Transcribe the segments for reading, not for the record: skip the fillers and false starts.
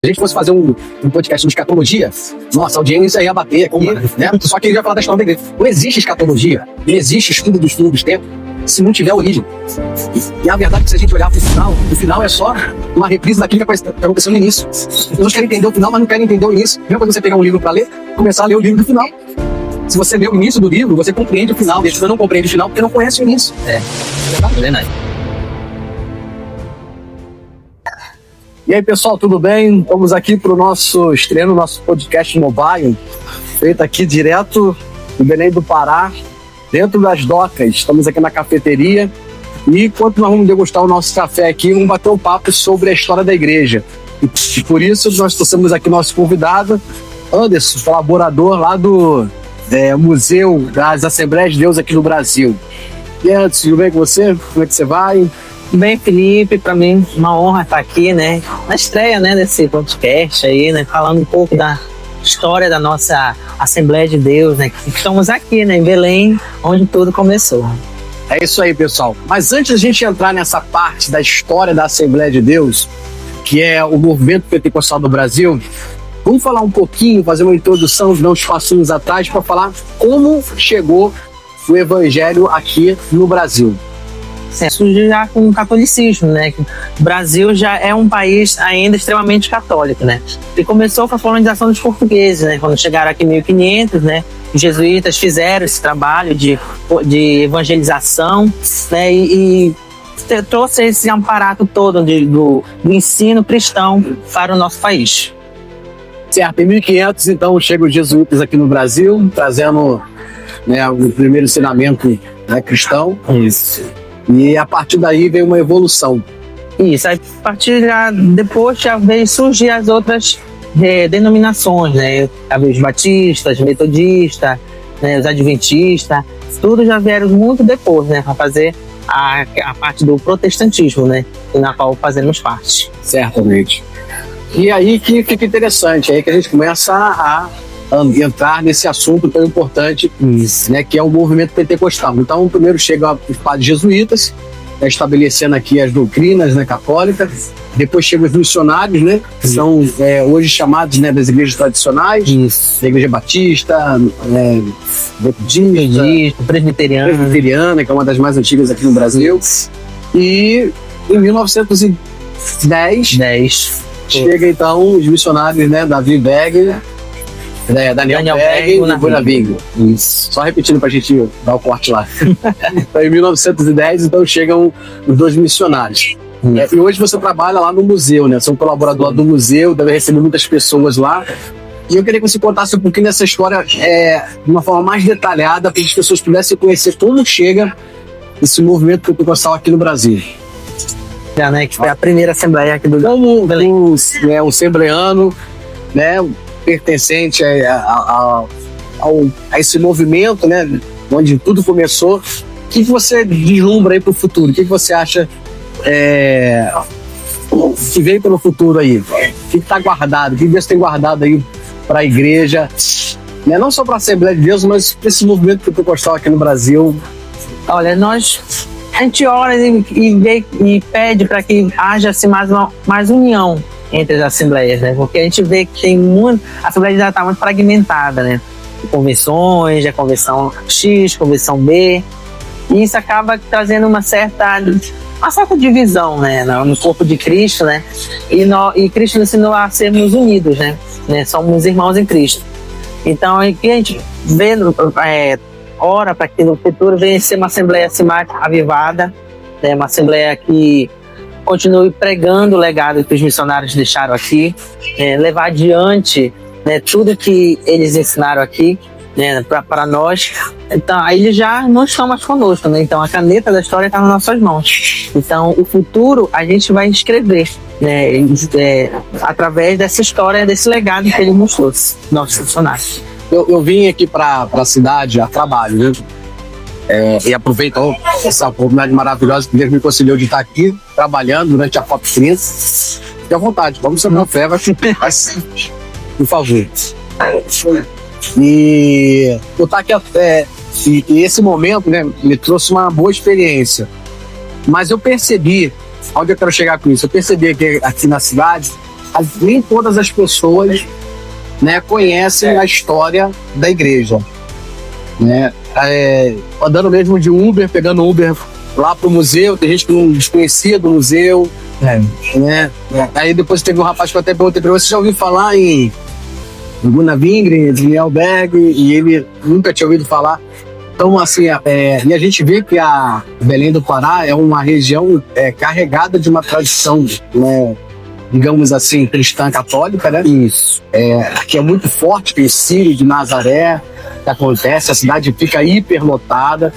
a gente fosse fazer um podcast de escatologia, nossa, a audiência ia bater aqui, né? Só que ele ia falar da história da igreja. Não existe escatologia, não existe estudo dos fins dos tempos, se não tiver origem. E a verdade é que se a gente olhar para o final é só uma reprise daquilo que aconteceu no início. As pessoas querem entender o final, mas não querem entender o início. Mesmo quando você pegar um livro para ler, começar a ler o livro do final. Se você lê o início do livro, você compreende o final. Você não compreende o final porque não conhece o início. É verdade. E aí, pessoal, tudo bem? Estamos aqui para o nosso estreia no nosso podcast mobile, feito aqui direto do Belém do Pará, dentro das docas. Estamos aqui na cafeteria e enquanto nós vamos degustar o nosso café aqui, vamos bater um papo sobre a história da igreja. E por isso nós trouxemos aqui nosso convidado, Anderson, colaborador lá do Museu das Assembleias de Deus aqui no Brasil. E Anderson, tudo bem com você? Como é que você vai? Bem, Felipe, para mim uma honra estar aqui, né, na estreia, né, desse podcast aí, né, falando um pouco da história da nossa Assembleia de Deus, né, que estamos aqui, né, em Belém, onde tudo começou. É isso aí, pessoal. Mas antes da gente entrar nessa parte da história da Assembleia de Deus, que é o movimento pentecostal do Brasil, vamos falar um pouquinho, fazer uma introdução de uns passinhos atrás para falar como chegou o evangelho aqui no Brasil. Surgiu já com o catolicismo, né? O Brasil já é um país ainda extremamente católico, né? E começou com a colonização dos portugueses, né? Quando chegaram aqui em 1500, né? Os jesuítas fizeram esse trabalho de evangelização, né? E trouxe esse aparato todo do ensino cristão para o nosso país. Certo, em 1500, então, chegam os jesuítas aqui no Brasil, trazendo, né, o primeiro ensinamento, né, cristão. Isso. E a partir daí veio uma evolução. Isso, aí a partir depois já veio surgir as outras denominações, né? Os batistas, metodistas, né? Os adventistas, tudo já vieram muito depois, né? Para fazer a parte do protestantismo, né? Na qual fazemos parte. Certamente. E aí que fica interessante, aí que a gente começa a entrar nesse assunto tão importante, né, que é o movimento pentecostal. Então, primeiro chega os padres jesuítas, né, estabelecendo aqui as doutrinas, né, católicas. Depois chegam os missionários, né, que são hoje chamados, né, das igrejas tradicionais. Isso. A igreja batista, metodista, presbiteriana, que é uma das mais antigas aqui no Brasil. E em 1910 chega então os missionários, né, Davi Berg, Daniel Berg e Bonavigo. Só repetindo pra gente dar o corte lá. Então, em 1910, então, chegam os dois missionários. E hoje você trabalha lá no museu, né? Você é um colaborador do museu, deve receber muitas pessoas lá. E eu queria que você contasse um pouquinho dessa história de uma forma mais detalhada, para que as pessoas pudessem conhecer como chega esse movimento pentecostal aqui no Brasil. Né, que foi a primeira assembleia aqui do Como um assembleano, né, pertencente a esse movimento, né, onde tudo começou, o que você vislumbra aí para o futuro? O que você acha que veio pelo futuro aí? O que está guardado? O que Deus tem guardado aí para a igreja? Né? Não só para a Assembleia de Deus, mas para esse movimento pentecostal aqui no Brasil. Olha, a gente ora e pede para que haja assim, mais união entre as assembleias, né? Porque a gente vê que a assembleia já está muito fragmentada, né? Convenções, a convenção X, convenção B, e isso acaba trazendo uma certa divisão, né? No corpo de Cristo, né? E Cristo nos ensinou a sermos unidos, né? Somos irmãos em Cristo. Então, aqui a gente vê, ora para que no futuro venha ser uma assembleia assim, mais avivada, né? Uma assembleia que continue pregando o legado que os missionários deixaram aqui, levar adiante, né, tudo que eles ensinaram aqui, né, para nós. Então, aí eles já não estão mais conosco, né? Então a caneta da história está nas nossas mãos. Então o futuro a gente vai escrever, né, através dessa história, desse legado que ele nos trouxe, nossos missionários. Eu vim aqui para a cidade a trabalho, né? E aproveito essa oportunidade maravilhosa que Deus me concedeu de estar aqui trabalhando durante a COP30. Fique à vontade, vamos tomar café, por favor. E eu estar aqui e esse momento, né, me trouxe uma boa experiência. Mas eu percebi, onde eu quero chegar com isso? Eu percebi que aqui na cidade nem todas as pessoas, né, conhecem a história da igreja, né? Andando mesmo de Uber, pegando Uber lá pro museu, tem gente que não desconhecia do museu, né? Aí depois teve um rapaz que eu até perguntei pra você já ouviu falar em Gunnar Wingren, Daniel Berg, e ele nunca tinha ouvido falar. Então, assim, e a gente vê que a Belém do Pará é uma região carregada de uma tradição, né, digamos assim, cristã católica, né? Isso. Que é muito forte, tem Círio de Nazaré, que acontece, a cidade fica hiperlotada.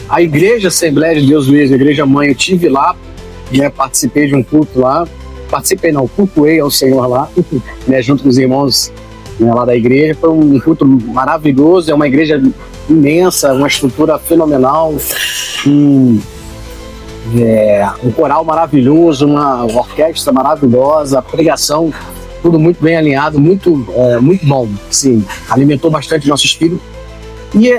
A igreja Assembleia de Deus mesmo, a igreja mãe, eu estive lá, né, participei de um culto lá, cultuei ao Senhor lá, né, junto com os irmãos, né, lá da igreja. Foi um culto maravilhoso, é uma igreja imensa, uma estrutura fenomenal, um coral maravilhoso, uma orquestra maravilhosa, a pregação, tudo muito bem alinhado, muito bom, sim, alimentou bastante nossos filhos. E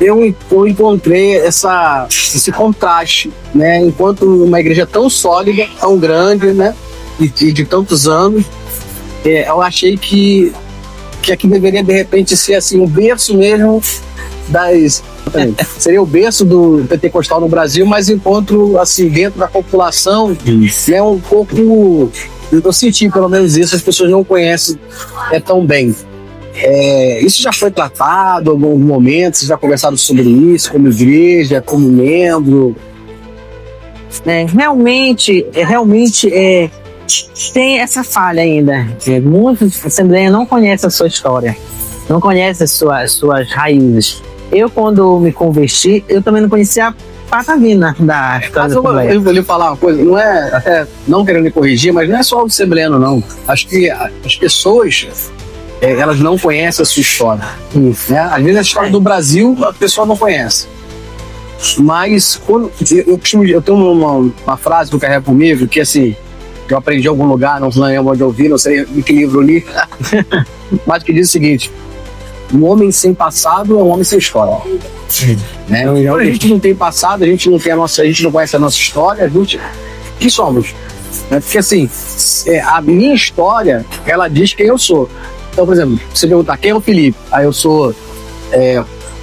eu encontrei esse contraste, né, enquanto uma igreja tão sólida, tão grande, né, e de tantos anos, eu achei que aqui deveria de repente ser assim, um berço mesmo seria o berço do pentecostal no Brasil, mas encontro assim dentro da população, né, um pouco, eu senti pelo menos isso, as pessoas não conhecem tão bem. Isso já foi tratado em algum momento? Vocês já conversaram sobre isso como igreja, como membro? Realmente tem essa falha ainda. Muitos assembleias não conhecem a sua história, não conhecem as suas raízes. Eu, quando me converti, eu também não conhecia a patavina da história da Assembleia. Eu vou lhe falar uma coisa, não é, até não querendo me corrigir, mas não é só o assembleano, não. Acho que as pessoas, elas não conhecem a sua história. Né? Às vezes a história do Brasil, a pessoa não conhece. Mas eu tenho uma frase que eu carrego comigo, que assim, que eu aprendi em algum lugar, não lembro onde eu vi, não sei em que livro eu li, mas que diz o seguinte: um homem sem passado é um homem sem história. Né? A gente não tem passado, a gente não conhece a nossa história, quem somos? Porque assim, a minha história, ela diz quem eu sou. Então, por exemplo, você perguntar quem é o Felipe, aí eu sou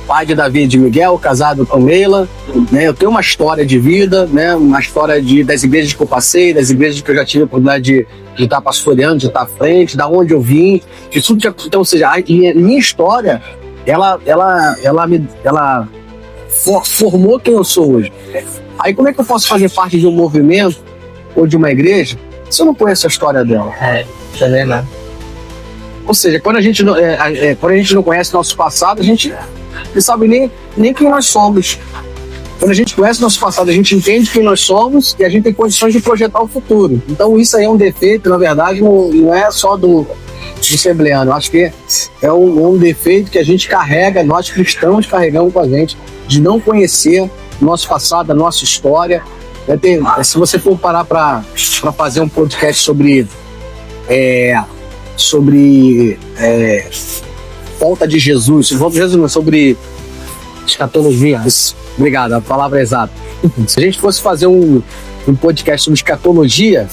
pai de Davi e de Miguel, casado com Leila, né? Eu tenho uma história de vida, né? Uma história das igrejas que eu passei, das igrejas que eu já tive a oportunidade de estar pastoreando, de estar à frente, da onde eu vim, de tudo que, então, ou seja, a minha história, ela formou quem eu sou hoje. Aí como é que eu posso fazer parte de um movimento ou de uma igreja se eu não conheço a história dela? Tá vendo? Ou seja, quando a gente não conhece nosso passado, a gente não sabe nem quem nós somos. Quando a gente conhece nosso passado, a gente entende quem nós somos e a gente tem condições de projetar o futuro. Então isso aí é um defeito, na verdade, não é só do assembleano. Eu acho que é um defeito que a gente carrega, nós cristãos carregamos com a gente, de não conhecer nosso passado, a nossa história. Se você for parar para fazer um podcast sobre volta de Jesus, sobre escatologia. Obrigado, a palavra é exata. Se a gente fosse fazer um podcast sobre escatologia,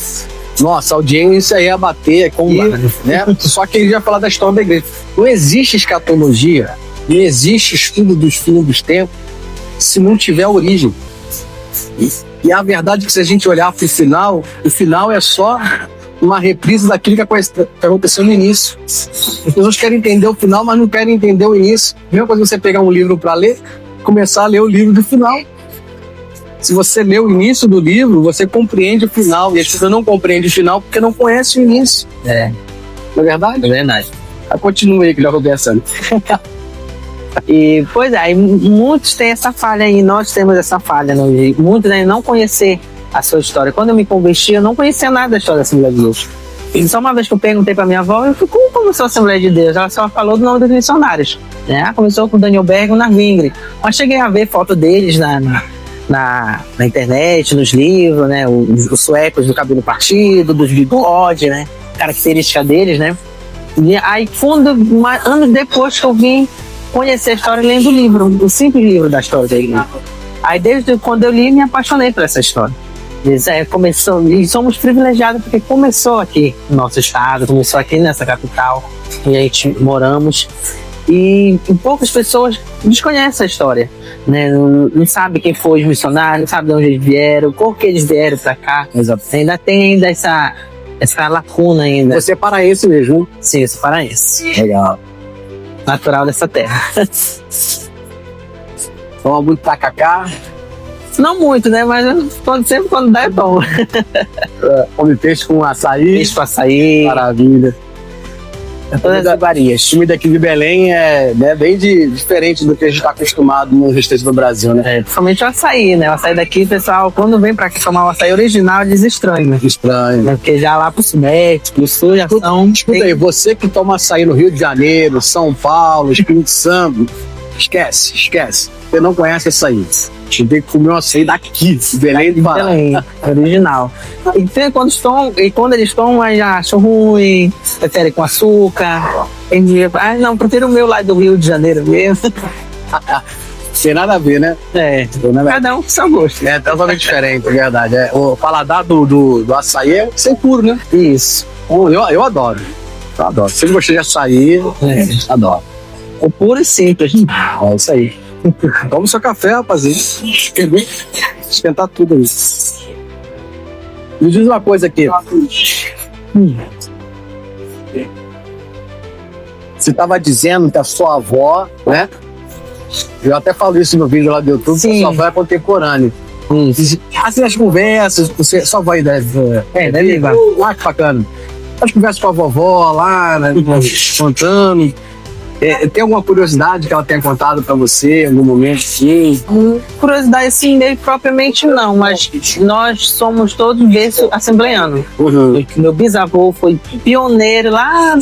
nossa, a audiência ia bater aqui, né? Só que ele já falar da história da igreja. Não existe escatologia, não existe estudo dos fins dos tempos se não tiver origem. E a verdade é que se a gente olhar para o final é só uma reprise daquilo que aconteceu no início. As pessoas querem entender o final, mas não querem entender o início. Mesma coisa você pegar um livro para ler, começar a ler o livro do final. Se você lê o início do livro, você compreende o final. E as pessoas não compreendem o final porque não conhecem o início. Não é verdade? É verdade. Continue aí que já vou pensando. E, pois é, muitos têm essa falha aí, nós temos essa falha. Muitos não conhecer a sua história. Quando eu me converti, eu não conhecia nada da história da Assembleia de Deus. E só uma vez que eu perguntei para minha avó, eu falei, como começou a Assembleia de Deus? Ela só falou do nome dos missionários. Né? Começou com Daniel Berg e Gunnar Wingren. Mas cheguei a ver foto deles na internet, nos livros, né? Os suecos do cabelo partido, dos bigode, né? Característica deles, né? E aí, anos depois que eu vim conhecer a história lendo o livro, o simples livro da história da igreja. Aí, desde quando eu li, me apaixonei por essa história. Começou, e somos privilegiados porque começou aqui no nosso estado, começou aqui nessa capital, e a gente moramos. E poucas pessoas desconhecem a história, né? Não sabe quem foi os missionários, não sabe de onde eles vieram, por que eles vieram para cá. Exato. Ainda tem essa lacuna ainda. Você é paraense mesmo? Sim, eu sou paraense. Legal. Natural dessa terra. Toma muito tacacá. Não muito, né? Mas sempre quando dá é bom. Come peixe com açaí. Peixe com açaí. Maravilha. Todas as iguarias. A comida aqui de Belém é, né, bem diferente do que a gente está acostumado no restante do Brasil, né? Principalmente o açaí, né? O açaí daqui, pessoal, quando vem pra cá tomar o açaí original, eles estranham. Estranho. Porque já lá pro Sudeste, pro Sul, já são... Escuta aí, você que toma açaí no Rio de Janeiro, São Paulo, Espírito Santo, esquece. Você não conhece açaí. A gente tem que comer um açaí daqui, Belém do Pará. Belém, original. E quando eles tomam, aí já acham ruim, preferem com açúcar. Não, prefiro o meu lá do Rio de Janeiro mesmo. Tem nada a ver, né? Cada um com seu gosto. É totalmente diferente, é verdade. O paladar do açaí é sem puro, né? Isso. Eu adoro. Eu adoro. Se você gostou de açaí, adoro. O puro e simples. É isso aí. Toma o seu café, rapazinho. Esquentar tudo aí. Me diz uma coisa aqui. Você estava dizendo que a sua avó, né? Eu até falo isso no vídeo lá do YouTube, que a sua avó é contemporânea. Assim, as conversas, sua avó aí deve lembrar. Ah, que bacana. As conversas com a vovó lá, né, contando. Tem alguma curiosidade que ela tenha contado pra você em algum momento? Sim. Curiosidade, assim, dele propriamente não, mas nós somos todos berço assembleiano. Meu bisavô foi pioneiro lá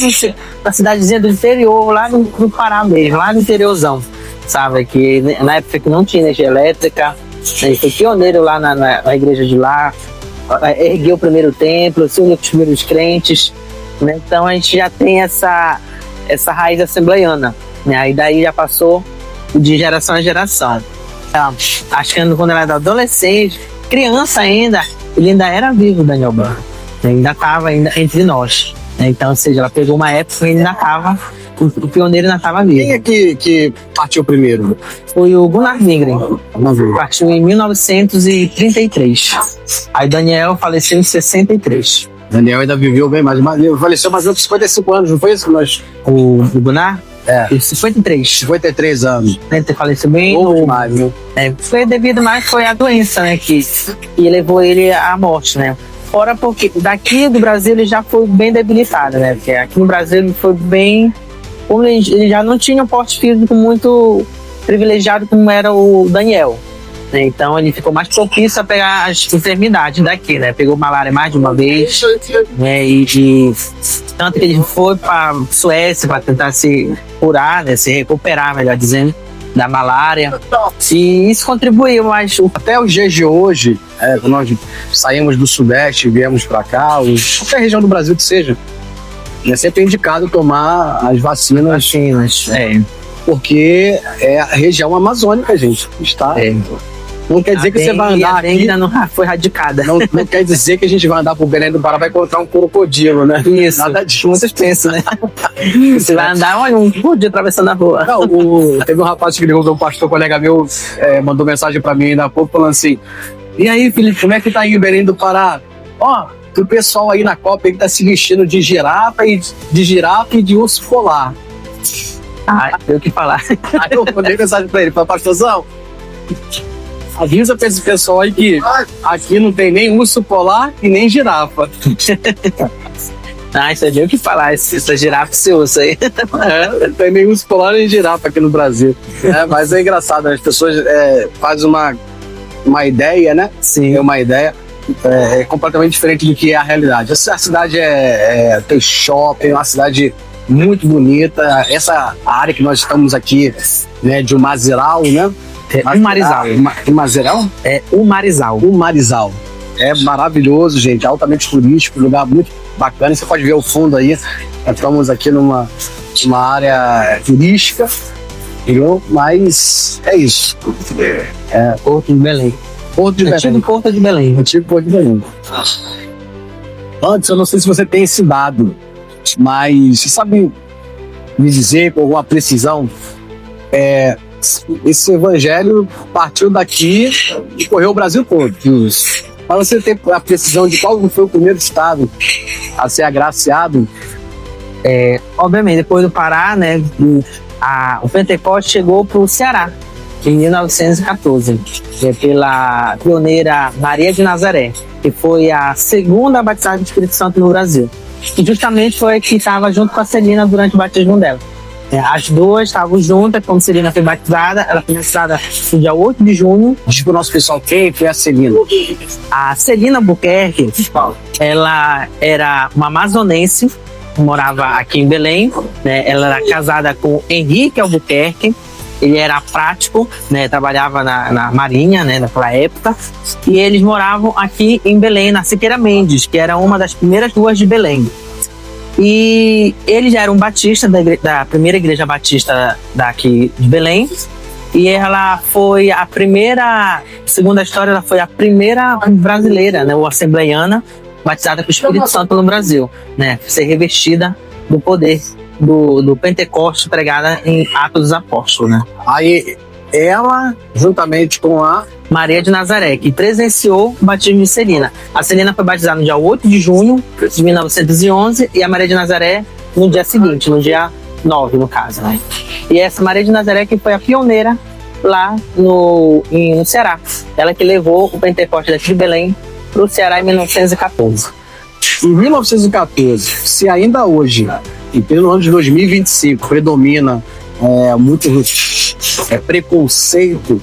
na cidadezinha do interior, lá no Pará mesmo, lá no interiorzão, sabe? Que na época que não tinha energia elétrica, ele foi pioneiro lá na igreja de lá, ergueu o primeiro templo, se uniu com os primeiros crentes, né? Então a gente já tem essa raiz assembleiana, né? E daí já passou de geração a geração. Acho que quando ela era adolescente, criança ainda, ele ainda era vivo, Daniel Branco. Ainda estava entre nós. Né? Então, ou seja, ela pegou uma época e ele ainda estava, o pioneiro ainda estava vivo. Quem é que partiu primeiro? Foi o Gunnar Wingren. Partiu em 1933. Aí Daniel faleceu em 63. Daniel ainda viveu bem mais, faleceu mais ou menos 55 anos, não foi isso que nós... O Gunnar? 53 anos. Ele faleceu bem demais, viu? Foi devido mais, foi a doença, né, que levou ele à morte, né? Fora porque daqui do Brasil ele já foi bem debilitado, né? Porque aqui no Brasil ele foi bem... Como ele já não tinha um porte físico muito privilegiado como era o Daniel. Então ele ficou mais propício a pegar as enfermidades daqui, né? Pegou malária mais de uma vez, né? E tanto que ele foi para Suécia para tentar se curar, né? Se recuperar, melhor dizendo, da malária. E isso contribuiu, mas até os dias de hoje, quando nós saímos do Sudeste, viemos para cá, qualquer região do Brasil que seja, é sempre indicado tomar as vacinas. Porque é a região amazônica, gente. Está. Não quer dizer que você vai andar aqui... ainda não foi radicada. Não quer dizer que a gente vai andar pro Belém do Pará e vai encontrar um crocodilo, né? Isso. Nada disso. Muitos pensam, né? Você vai andar, olha, um crocodilo atravessando a rua. Não, teve um rapaz que ligou, um pastor colega meu, mandou mensagem pra mim ainda há pouco, falando assim: e aí, Felipe, como é que tá aí o Belém do Pará? O pessoal aí na Copa aí que tá se vestindo de girafa e de urso polar. Tem o que falar. Aí eu mandei mensagem pra ele, pastorzão, avisa pra esse pessoal aí que aqui não tem nem urso polar e nem girafa. Isso é o que falar, essa girafa, esse urso aí. Não tem nem urso polar nem girafa aqui no Brasil. Mas é engraçado, né? As pessoas fazem uma ideia, né? Sim. É uma ideia completamente diferente do que é a realidade. A cidade tem shopping, é uma cidade muito bonita. Essa área que nós estamos aqui, né, de Umarizal, né? Umarizal. Umarizal? Umarizal. Umarizal. É maravilhoso, gente. Altamente turístico, lugar muito bacana. Você pode ver o fundo aí. Nós estamos aqui numa área turística, entendeu? Mas é isso. Porto de Belém. Porto de Belém. Antigo Porto de Belém. Antigo Porto de Belém. Antes, eu não sei se você tem esse dado, mas você sabe me dizer com alguma precisão, esse evangelho partiu daqui e correu o Brasil todo. Mas você tem a precisão de qual foi o primeiro estado a ser agraciado? Obviamente, depois do Pará, né, o Pentecoste chegou para o Ceará em 1914, pela pioneira Maria de Nazaré, que foi a segunda batizada do Espírito Santo no Brasil. E justamente foi a que estava junto com a Celina durante o batismo dela. As duas estavam juntas quando a Celina foi batizada. Ela foi batizada no dia 8 de junho. Diz para o nosso pessoal quem foi a Celina. A Celina Albuquerque, ela era uma amazonense, morava aqui em Belém, né? Ela era casada com Henrique Albuquerque. Ele era prático, né? Trabalhava na Marinha, né? Naquela época. E eles moravam aqui em Belém, na Siqueira Mendes, que era uma das primeiras ruas de Belém. E ele já era um batista da primeira igreja batista daqui de Belém. E ela foi a primeira, segundo a história, ela foi a primeira brasileira, né? Ou assembleiana, batizada com o Espírito Santo no Brasil, né? Ser revestida do poder do Pentecostes pregada em Atos dos Apóstolos, né? Aí ela, juntamente com a Maria de Nazaré, que presenciou o batismo de Celina. A Celina foi batizada no dia 8 de junho de 1911 e a Maria de Nazaré no dia seguinte, no dia 9, no caso, né? E essa Maria de Nazaré que foi a pioneira lá no Ceará. Ela que levou o Pentecostes daqui de Belém para o Ceará em 1914. Em 1914, se ainda hoje, e pelo ano de 2025, predomina muito preconceito,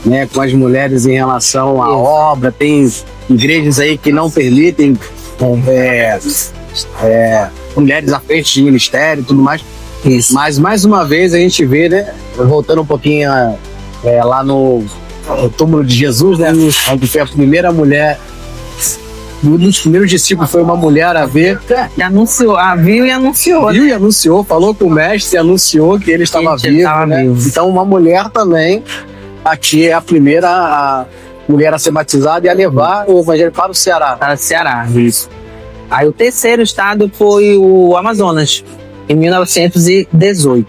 né, com as mulheres em relação à obra, tem igrejas aí que não permitem mulheres à frente de ministério e tudo mais. Isso. Mas mais uma vez a gente vê, né, voltando um pouquinho lá no túmulo de Jesus, né, onde foi a primeira mulher. Um dos primeiros discípulos foi uma mulher a ver. E anunciou, viu e anunciou. Viu e anunciou, falou com o mestre e anunciou que ele estava vivo, né? Então uma mulher também, aqui é a primeira mulher a ser batizada e a levar o evangelho para o Ceará. Para o Ceará, isso. Aí o terceiro estado foi o Amazonas, em 1918.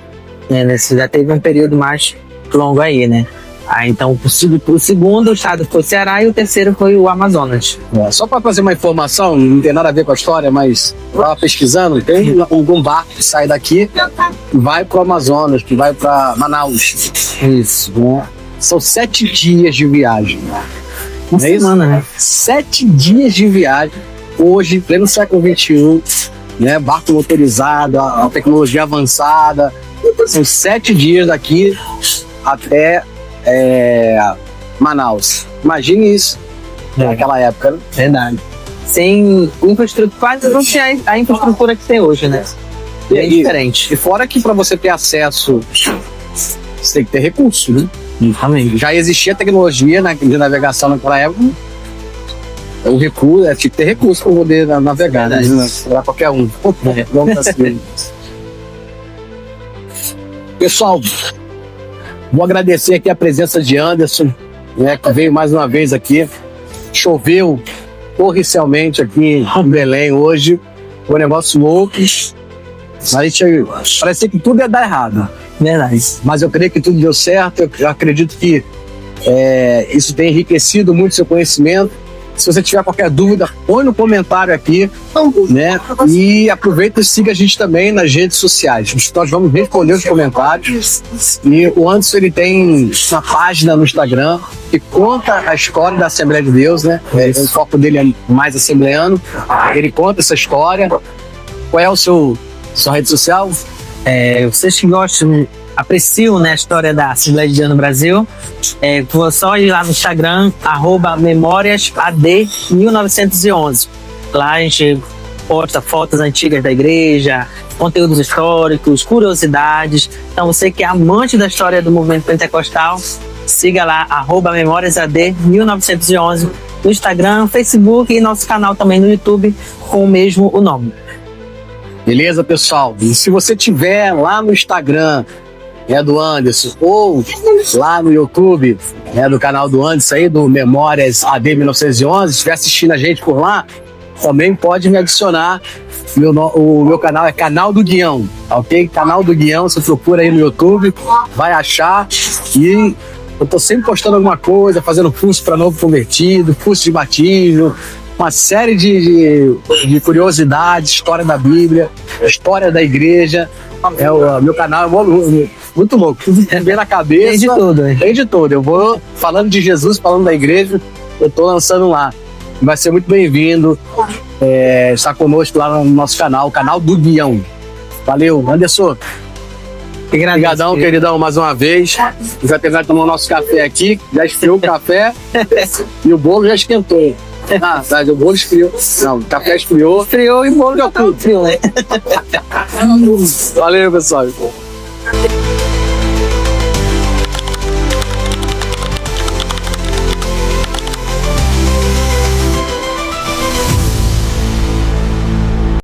Né? Já teve um período mais longo aí, né? Então, o segundo estado foi o Ceará e o terceiro foi o Amazonas. Só para fazer uma informação, não tem nada a ver com a história, mas estava pesquisando, tem algum barco que sai daqui e vai para o Amazonas, que vai para Manaus. Isso. Né? São 7 dias de viagem. Uma semana, né? 7 dias de viagem. Hoje, pleno século XXI, né? Barco motorizado, a tecnologia avançada. São 7 dias daqui até Manaus. Imagine isso naquela época, né? Verdade. Sem infraestrutura, quase não tinha a infraestrutura que tem hoje, né? É diferente. E fora que para você ter acesso, você tem que ter recurso, né? Exatamente. Já existia tecnologia de navegação naquela época. O recurso, tinha que ter recurso para poder navegar, né? Para qualquer um. Vamos assim. Pessoal, vou agradecer aqui a presença de Anderson, né, que veio mais uma vez aqui. Choveu torrencialmente aqui em Belém hoje. Foi um negócio louco. A gente parecia que tudo ia dar errado. Verdade. Mas eu creio que tudo deu certo. Eu acredito que isso tem enriquecido muito seu conhecimento. Se você tiver qualquer dúvida, põe no comentário aqui, né? E aproveita e siga a gente também nas redes sociais. Nós vamos responder os comentários. E o Anderson, ele tem uma página no Instagram que conta a história da Assembleia de Deus, né? O foco dele é mais assembleano. Ele conta essa história. Qual é sua rede social? Vocês que gostam, apreciam, né, a história da Assembleia de Deus no Brasil, vou só ir lá no Instagram, @memoriasad1911. Lá a gente posta fotos antigas da igreja, conteúdos históricos, curiosidades. Então você que é amante da história do movimento pentecostal, siga lá, @memoriasad1911 no Instagram, Facebook e nosso canal também no YouTube com o mesmo nome. Beleza, pessoal? E se você tiver lá no Instagram do Anderson, ou lá no YouTube, do canal do Anderson aí, do Memórias AD 1911, se estiver assistindo a gente por lá, também pode me adicionar. O meu canal é Canal do Guião, ok? Canal do Guião, você procura aí no YouTube, vai achar. E eu tô sempre postando alguma coisa, fazendo curso para novo convertido, curso de batismo, uma série de curiosidades, história da Bíblia, história da igreja. O meu canal é muito louco, tudo bem na cabeça. Tem de tudo, hein? Tem de tudo. Eu vou falando de Jesus, falando da igreja, eu tô lançando lá. Vai ser muito bem-vindo estar conosco lá no nosso canal, o Canal do Guião. Valeu, Anderson. Obrigadão, queridão, mais uma vez. Já terminar de tomar o nosso café aqui, já esfriou o café e o bolo já esquentou. O bolo esfriou. Não, o café esfriou. Esfriou e o bolo já tá frio, né? Valeu, pessoal.